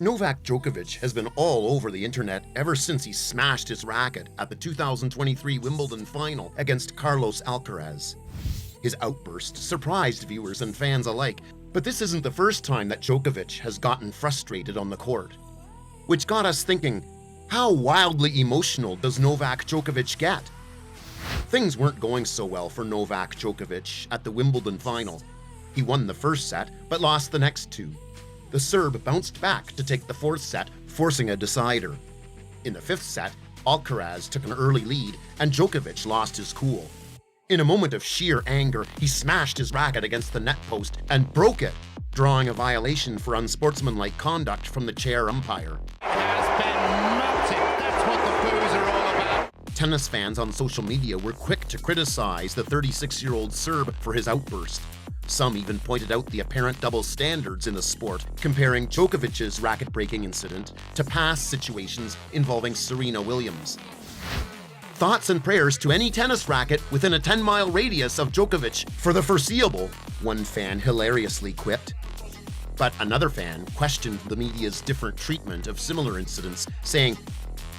Novak Djokovic has been all over the internet ever since he smashed his racket at the 2023 Wimbledon final against Carlos Alcaraz. His outburst surprised viewers and fans alike, but this isn't the first time that Djokovic has gotten frustrated on the court. Which got us thinking, how wildly emotional does Novak Djokovic get? Things weren't going so well for Novak Djokovic at the Wimbledon final. He won the first set, but lost the next two. The Serb bounced back to take the fourth set, forcing a decider. In the fifth set, Alcaraz took an early lead, and Djokovic lost his cool. In a moment of sheer anger, he smashed his racket against the net post and broke it, drawing a violation for unsportsmanlike conduct from the chair umpire. Has been melted. That's what the boos are all about. Tennis fans on social media were quick to criticize the 36-year-old Serb for his outburst. Some even pointed out the apparent double standards in the sport, comparing Djokovic's racket-breaking incident to past situations involving Serena Williams. Thoughts and prayers to any tennis racket within a 10-mile radius of Djokovic for the foreseeable, one fan hilariously quipped. But another fan questioned the media's different treatment of similar incidents, saying,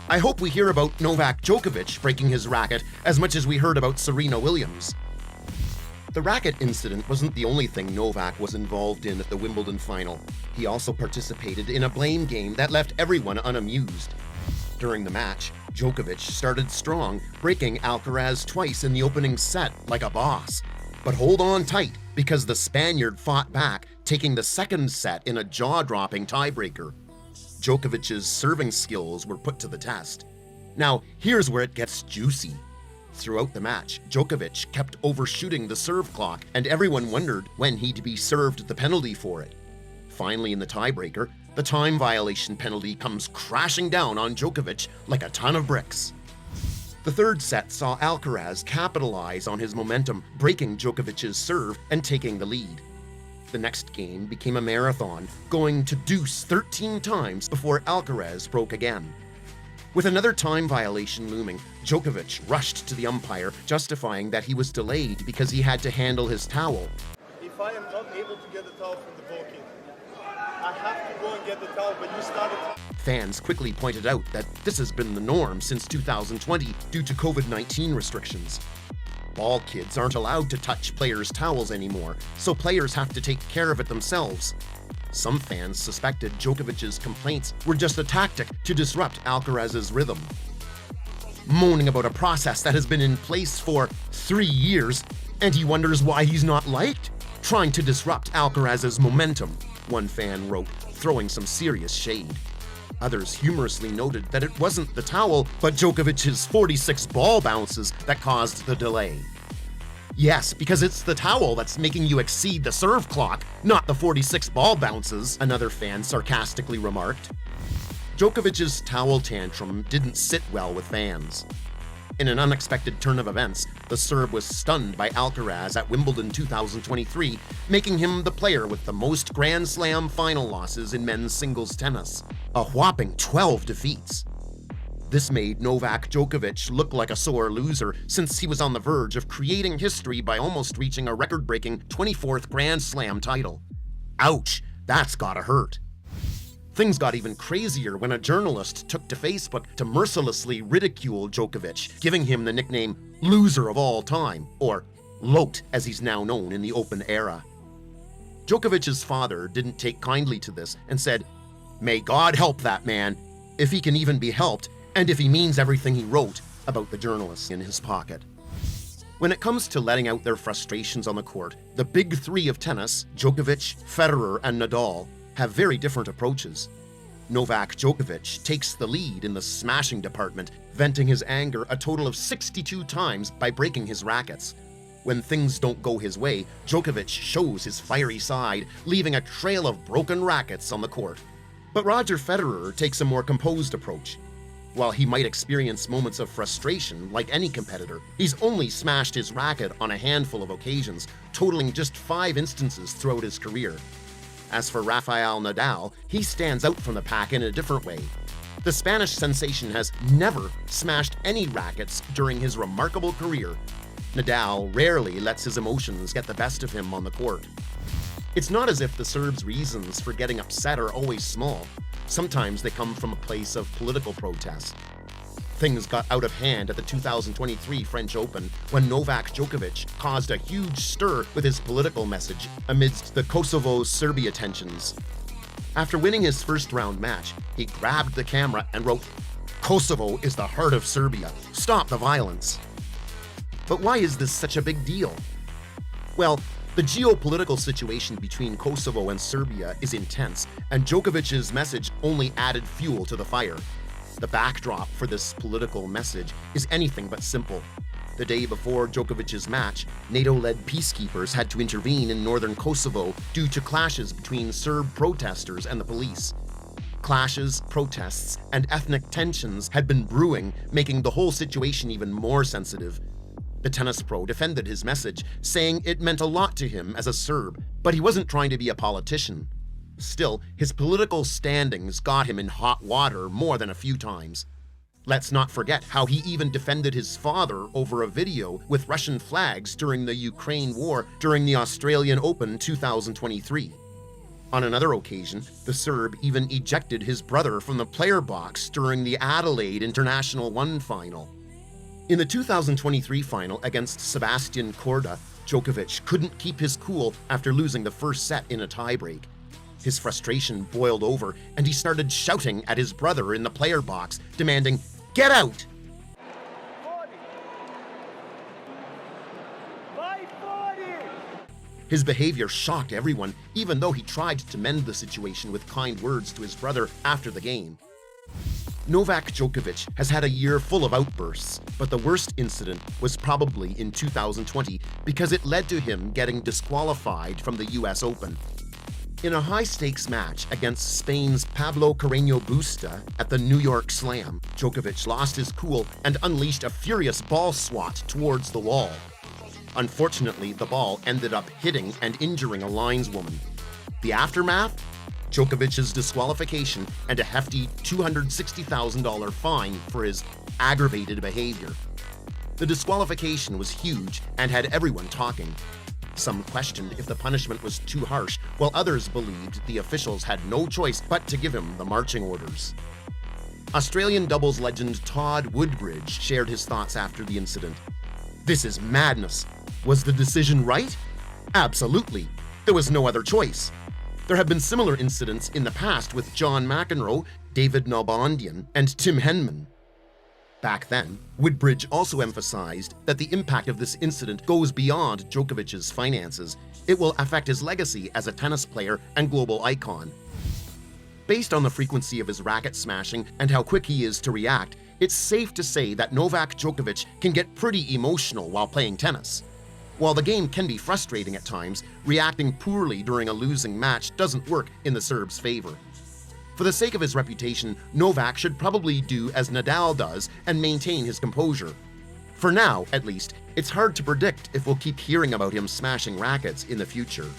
"I hope we hear about Novak Djokovic breaking his racket as much as we heard about Serena Williams." The racket incident wasn't the only thing Novak was involved in at the Wimbledon final. He also participated in a blame game that left everyone unamused. During the match, Djokovic started strong, breaking Alcaraz twice in the opening set like a boss. But hold on tight, because the Spaniard fought back, taking the second set in a jaw-dropping tiebreaker. Djokovic's serving skills were put to the test. Now, here's where it gets juicy. Throughout the match, Djokovic kept overshooting the serve clock, and everyone wondered when he'd be served the penalty for it. Finally, in the tiebreaker, the time violation penalty comes crashing down on Djokovic like a ton of bricks. The third set saw Alcaraz capitalize on his momentum, breaking Djokovic's serve and taking the lead. The next game became a marathon, going to deuce 13 times before Alcaraz broke again. With another time violation looming, Djokovic rushed to the umpire, justifying that he was delayed because he had to handle his towel. If I am not able to get the towel from the goalkeeper, I have to go and get the towel, but you started. Fans quickly pointed out that this has been the norm since 2020 due to COVID-19 restrictions. Ball kids aren't allowed to touch players' towels anymore, so players have to take care of it themselves. Some fans suspected Djokovic's complaints were just a tactic to disrupt Alcaraz's rhythm. Moaning about a process that has been in place for 3 years, and he wonders why he's not liked? Trying to disrupt Alcaraz's momentum, one fan wrote, throwing some serious shade. Others humorously noted that it wasn't the towel, but Djokovic's 46 ball bounces that caused the delay. Yes, because it's the towel that's making you exceed the serve clock, not the 46 ball bounces, another fan sarcastically remarked. Djokovic's towel tantrum didn't sit well with fans. In an unexpected turn of events, the Serb was stunned by Alcaraz at Wimbledon 2023, making him the player with the most Grand Slam final losses in men's singles tennis, a whopping 12 defeats. This made Novak Djokovic look like a sore loser since he was on the verge of creating history by almost reaching a record-breaking 24th Grand Slam title. Ouch, that's gotta hurt. Things got even crazier when a journalist took to Facebook to mercilessly ridicule Djokovic, giving him the nickname Loser of All Time, or Lote as he's now known in the Open era. Djokovic's father didn't take kindly to this and said, "May God help that man, if he can even be helped, and if he means everything he wrote about the journalists in his pocket." When it comes to letting out their frustrations on the court, the big three of tennis, Djokovic, Federer, and Nadal, have very different approaches. Novak Djokovic takes the lead in the smashing department, venting his anger a total of 62 times by breaking his rackets. When things don't go his way, Djokovic shows his fiery side, leaving a trail of broken rackets on the court. But Roger Federer takes a more composed approach. While he might experience moments of frustration like any competitor, he's only smashed his racket on a handful of occasions, totaling just 5 instances throughout his career. As for Rafael Nadal, he stands out from the pack in a different way. The Spanish sensation has never smashed any rackets during his remarkable career. Nadal rarely lets his emotions get the best of him on the court. It's not as if the Serb's reasons for getting upset are always small. Sometimes they come from a place of political protest. Things got out of hand at the 2023 French Open when Novak Djokovic caused a huge stir with his political message amidst the Kosovo-Serbia tensions. After winning his first-round match, he grabbed the camera and wrote, "Kosovo is the heart of Serbia. Stop the violence." But why is this such a big deal? Well, the geopolitical situation between Kosovo and Serbia is intense, and Djokovic's message only added fuel to the fire. The backdrop for this political message is anything but simple. The day before Djokovic's match, NATO-led peacekeepers had to intervene in northern Kosovo due to clashes between Serb protesters and the police. Clashes, protests, and ethnic tensions had been brewing, making the whole situation even more sensitive. The tennis pro defended his message, saying it meant a lot to him as a Serb, but he wasn't trying to be a politician. Still, his political standings got him in hot water more than a few times. Let's not forget how he even defended his father over a video with Russian flags during the Ukraine war during the Australian Open 2023. On another occasion, the Serb even ejected his brother from the player box during the Adelaide International 1 final. In the 2023 final against Sebastian Korda, Djokovic couldn't keep his cool after losing the first set in a tiebreak. His frustration boiled over, and he started shouting at his brother in the player box, demanding, "Get out!" His behavior shocked everyone, even though he tried to mend the situation with kind words to his brother after the game. Novak Djokovic has had a year full of outbursts, but the worst incident was probably in 2020 because it led to him getting disqualified from the US Open. In a high-stakes match against Spain's Pablo Carreño Busta at the New York Slam, Djokovic lost his cool and unleashed a furious ball swat towards the wall. Unfortunately, the ball ended up hitting and injuring a lineswoman. The aftermath? Djokovic's disqualification and a hefty $260,000 fine for his aggravated behavior. The disqualification was huge and had everyone talking. Some questioned if the punishment was too harsh, while others believed the officials had no choice but to give him the marching orders. Australian doubles legend Todd Woodbridge shared his thoughts after the incident. "This is madness. Was the decision right? Absolutely. There was no other choice. There have been similar incidents in the past with John McEnroe, David Nalbandian, and Tim Henman." Back then, Woodbridge also emphasized that the impact of this incident goes beyond Djokovic's finances. It will affect his legacy as a tennis player and global icon. Based on the frequency of his racket smashing and how quick he is to react, it's safe to say that Novak Djokovic can get pretty emotional while playing tennis. While the game can be frustrating at times, reacting poorly during a losing match doesn't work in the Serb's favor. For the sake of his reputation, Novak should probably do as Nadal does and maintain his composure. For now, at least, it's hard to predict if we'll keep hearing about him smashing rackets in the future.